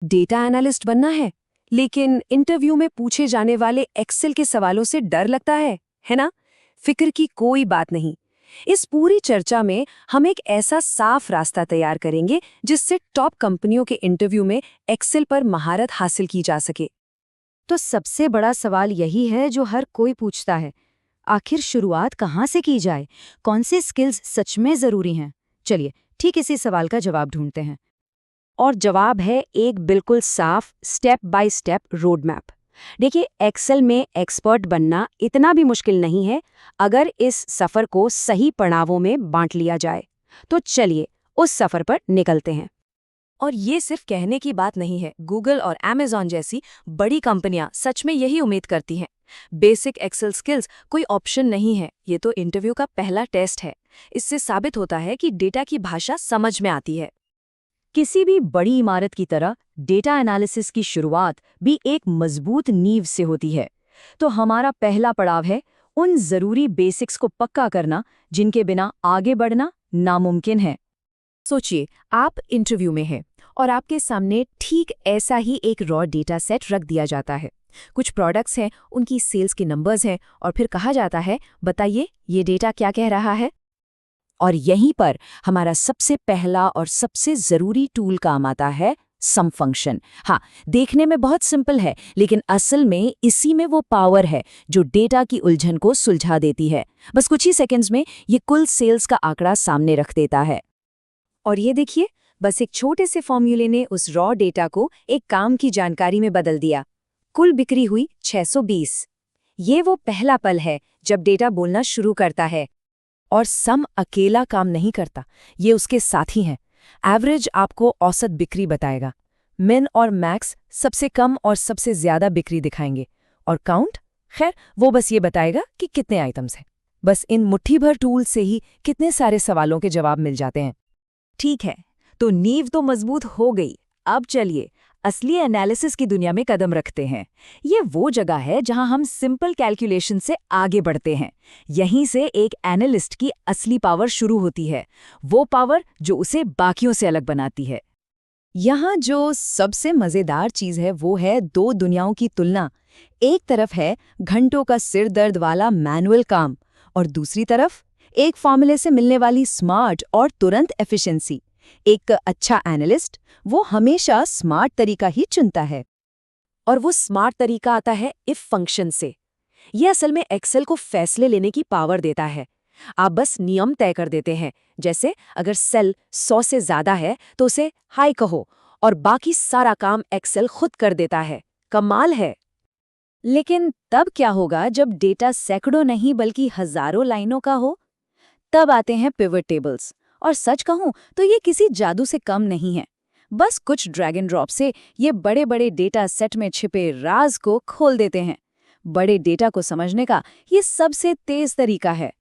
Data analyst बनना है, लेकिन इंटरव्यू में पूछे जाने वाले एक्सेल के सवालों से डर लगता है ना? फिक्र की कोई बात नहीं। इस पूरी चर्चा में हम एक ऐसा साफ रास्ता तैयार करेंगे जिससे टॉप कंपनियों के इंटरव्यू में एक्सेल पर महारत हासिल की जा सके। तो सबसे बड़ा सवाल यही है जो हर कोई पूछता है, आखिर शुरुआत कहाँ से की जाए? कौन से स्किल्स सच में ज़रूरी हैं? चलिए, ठीक इसी सवाल का जवाब ढूंढते हैं। और जवाब है एक बिल्कुल साफ step by step road map. देखिए, एक्सेल में एक्सपर्ट बनना इतना भी मुश्किल नहीं है अगर इस सफ़र को सही पड़ावों में बांट लिया जाए। तो चलिए, उस सफ़र पर निकलते हैं। और ये सिर्फ कहने की बात नहीं है। गूगल और Amazon जैसी बड़ी कंपनियां सच में यही उम्मीद करती हैं। बेसिक एक्सेल स्किल्स कोई ऑप्शन नहीं है, ये तो इंटरव्यू का पहला टेस्ट है। इससे साबित होता है कि डेटा की भाषा समझ में आती है। किसी भी बड़ी इमारत की तरह डेटा एनालिसिस की शुरुआत भी एक मजबूत नींव से होती है। तो हमारा पहला पड़ाव है उन ज़रूरी बेसिक्स को पक्का करना जिनके बिना आगे बढ़ना नामुमकिन है। सोचिए, आप इंटरव्यू में हैं और आपके सामने ठीक ऐसा ही एक रॉ डेटा सेट रख दिया जाता है। कुछ प्रोडक्ट्स हैं, उनकी सेल्स के नंबर्स हैं, और फिर कहा जाता है, बताइए ये डेटा क्या कह रहा है। और यहीं पर हमारा सबसे पहला और सबसे ज़रूरी टूल काम आता है, सम फंक्शन। हाँ, देखने में बहुत सिंपल है, लेकिन असल में इसी में वो पावर है जो डेटा की उलझन को सुलझा देती है। बस कुछ ही सेकंड्स में ये कुल सेल्स का आंकड़ा सामने रख देता है। और ये देखिए, बस एक छोटे से फॉर्मूले ने उस रॉ डेटा को एक काम की जानकारी में बदल दिया। कुल बिक्री हुई 620। ये वो पहला पल है जब डेटा बोलना शुरू करता है। और सम अकेला काम नहीं करता, ये उसके साथी हैं। एवरेज आपको औसत बिक्री बताएगा, मिन और मैक्स सबसे कम और सबसे ज्यादा बिक्री दिखाएंगे, और काउंट, खैर वो बस ये बताएगा कि कितने आइटम्स हैं। बस इन मुट्ठी भर टूल से ही कितने सारे सवालों के जवाब मिल जाते हैं। ठीक है, तो नींव तो मजबूत हो गई। अब चलिए असली एनालिसिस की दुनिया में कदम रखते हैं। ये वो जगह है जहां हम सिंपल कैलकुलेशन से आगे बढ़ते हैं। यहीं से एक एनालिस्ट की असली पावर शुरू होती है, वो पावर जो उसे बाकियों से अलग बनाती है। यहाँ जो सबसे मज़ेदार चीज़ है वो है दो दुनियाओं की तुलना। एक तरफ है घंटों का सिर दर्द वाला मैनुअल काम, और दूसरी तरफ एक फॉर्मूले से मिलने वाली स्मार्ट और तुरंत एफिशिएंसी। एक अच्छा एनालिस्ट वो हमेशा स्मार्ट तरीका ही चुनता है। और वो स्मार्ट तरीका आता है इफ फंक्शन से। ये असल में एक्सेल को फैसले लेने की पावर देता है। आप बस नियम तय कर देते हैं, जैसे अगर सेल 100 से ज्यादा है तो उसे हाई कहो, और बाकी सारा काम एक्सेल खुद कर देता है। कमाल है। लेकिन तब क्या होगा जब डेटा सैकड़ों नहीं बल्कि हजारों लाइनों का हो? तब आते हैं पिवट टेबल्स। और सच कहूं तो ये किसी जादू से कम नहीं है। बस कुछ ड्रैग एंड ड्रॉप से ये बड़े बड़े डेटा सेट में छिपे राज को खोल देते हैं। बड़े डेटा को समझने का ये सबसे तेज तरीका है।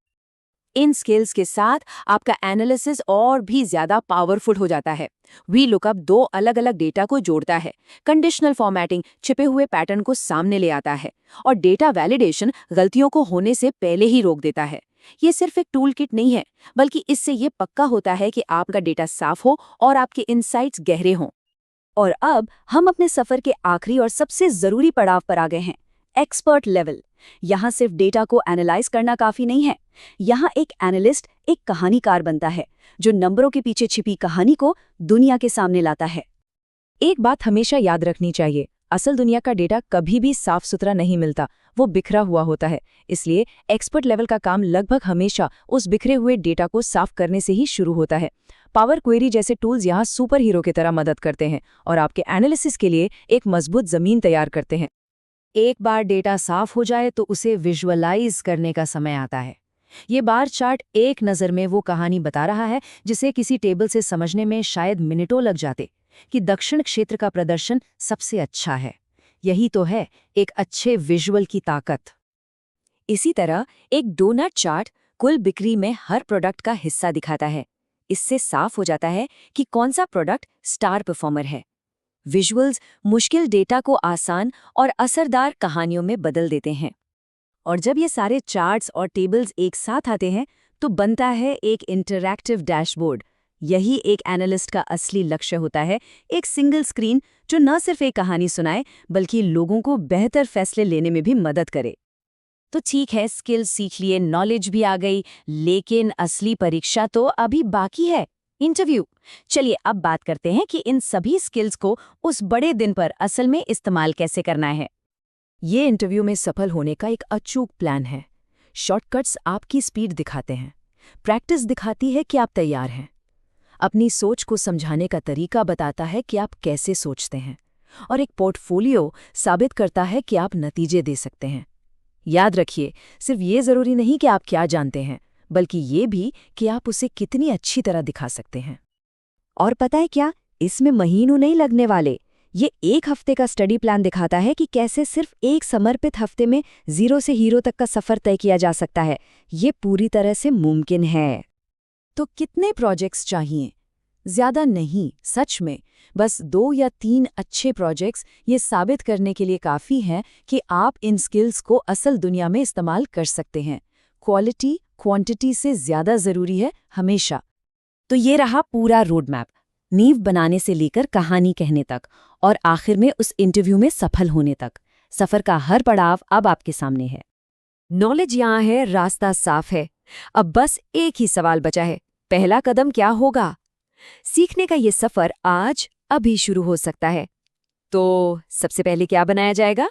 इन स्किल्स के साथ आपका एनालिसिस और भी ज्यादा पावरफुल हो जाता है। वी लुकअप दो अलग अलग डेटा को जोड़ता है, कंडीशनल फॉर्मेटिंग छिपे हुए पैटर्न को सामने ले आता है, और डेटा वैलिडेशन गलतियों को होने से पहले ही रोक देता है। ये सिर्फ एक टूल किट नहीं है, बल्कि इससे ये पक्का होता है कि आपका डेटा साफ हो और आपके इनसाइट्स गहरे हों। और अब हम अपने सफर के आखिरी और सबसे जरूरी पड़ाव पर आ गए हैं, एक्सपर्ट लेवल। यहाँ सिर्फ डेटा को एनालाइज करना काफी नहीं है। यहाँ एक एनालिस्ट एक कहानीकार बनता है जो नंबरों के पीछे छिपी कहानी को दुनिया के सामने लाता है। एक बात हमेशा याद रखनी चाहिए, असल दुनिया का डेटा कभी भी साफ सुथरा नहीं मिलता, वो बिखरा हुआ होता है। इसलिए एक्सपर्ट लेवल का काम लगभग हमेशा उस बिखरे हुए डेटा को साफ करने से ही शुरू होता है। पावर क्वेरी जैसे टूल्स यहाँ सुपर हीरो की तरह मदद करते हैं और आपके एनालिसिस के लिए एक मजबूत जमीन तैयार करते हैं। एक बार डेटा साफ हो जाए तो उसे विजुअलाइज करने का समय आता है। ये बार चार्ट एक नज़र में वो कहानी बता रहा है जिसे किसी टेबल से समझने में शायद मिनटों लग जाते, कि दक्षिण क्षेत्र का प्रदर्शन सबसे अच्छा है। यही तो है एक अच्छे विजुअल की ताकत। इसी तरह एक डोनट चार्ट कुल बिक्री में हर प्रोडक्ट का हिस्सा दिखाता है। इससे साफ हो जाता है कि कौन सा प्रोडक्ट स्टार परफॉर्मर है। विजुअल्स मुश्किल डेटा को आसान और असरदार कहानियों में बदल देते हैं। और जब ये सारे चार्ट्स और टेबल्स एक साथ आते हैं तो बनता है एक इंटरैक्टिव डैशबोर्ड, यही एक एनालिस्ट का असली लक्ष्य होता है, एक सिंगल स्क्रीन जो न सिर्फ एक कहानी सुनाए बल्कि लोगों को बेहतर फैसले लेने में भी मदद करे। तो ठीक है, स्किल्स सीख लिए, नॉलेज भी आ गई, लेकिन असली परीक्षा तो अभी बाकी है, इंटरव्यू। चलिए अब बात करते हैं कि इन सभी स्किल्स को उस बड़े दिन पर असल में इस्तेमाल कैसे करना है। ये इंटरव्यू में सफल होने का एक अचूक प्लान है। शॉर्टकट्स आपकी स्पीड दिखाते हैं, प्रैक्टिस दिखाती है कि आप तैयार हैं, अपनी सोच को समझाने का तरीका बताता है कि आप कैसे सोचते हैं, और एक पोर्टफोलियो साबित करता है कि आप नतीजे दे सकते हैं। याद रखिए, सिर्फ ये ज़रूरी नहीं कि आप क्या जानते हैं, बल्कि ये भी कि आप उसे कितनी अच्छी तरह दिखा सकते हैं। और पता है क्या, इसमें महीनों नहीं लगने वाले। ये एक हफ्ते का स्टडी प्लान दिखाता है कि कैसे सिर्फ एक समर्पित हफ्ते में 0 से हीरो तक का सफ़र तय किया जा सकता है। ये पूरी तरह से मुमकिन है। तो कितने प्रोजेक्ट्स चाहिए? ज़्यादा नहीं, सच में बस 2 या 3 अच्छे प्रोजेक्ट्स ये साबित करने के लिए काफ़ी हैं कि आप इन स्किल्स को असल दुनिया में इस्तेमाल कर सकते हैं। क्वालिटी क्वांटिटी से ज़्यादा ज़रूरी है हमेशा। तो ये रहा पूरा रोड मैप, नींव बनाने से लेकर कहानी कहने तक और आखिर में उस इंटरव्यू में सफल होने तक। सफ़र का हर पड़ाव अब आपके सामने है। नॉलेज यहाँ है, रास्ता साफ है। अब बस एक ही सवाल बचा है, पहला कदम क्या होगा? सीखने का ये सफ़र आज अभी शुरू हो सकता है। तो सबसे पहले क्या बनाया जाएगा?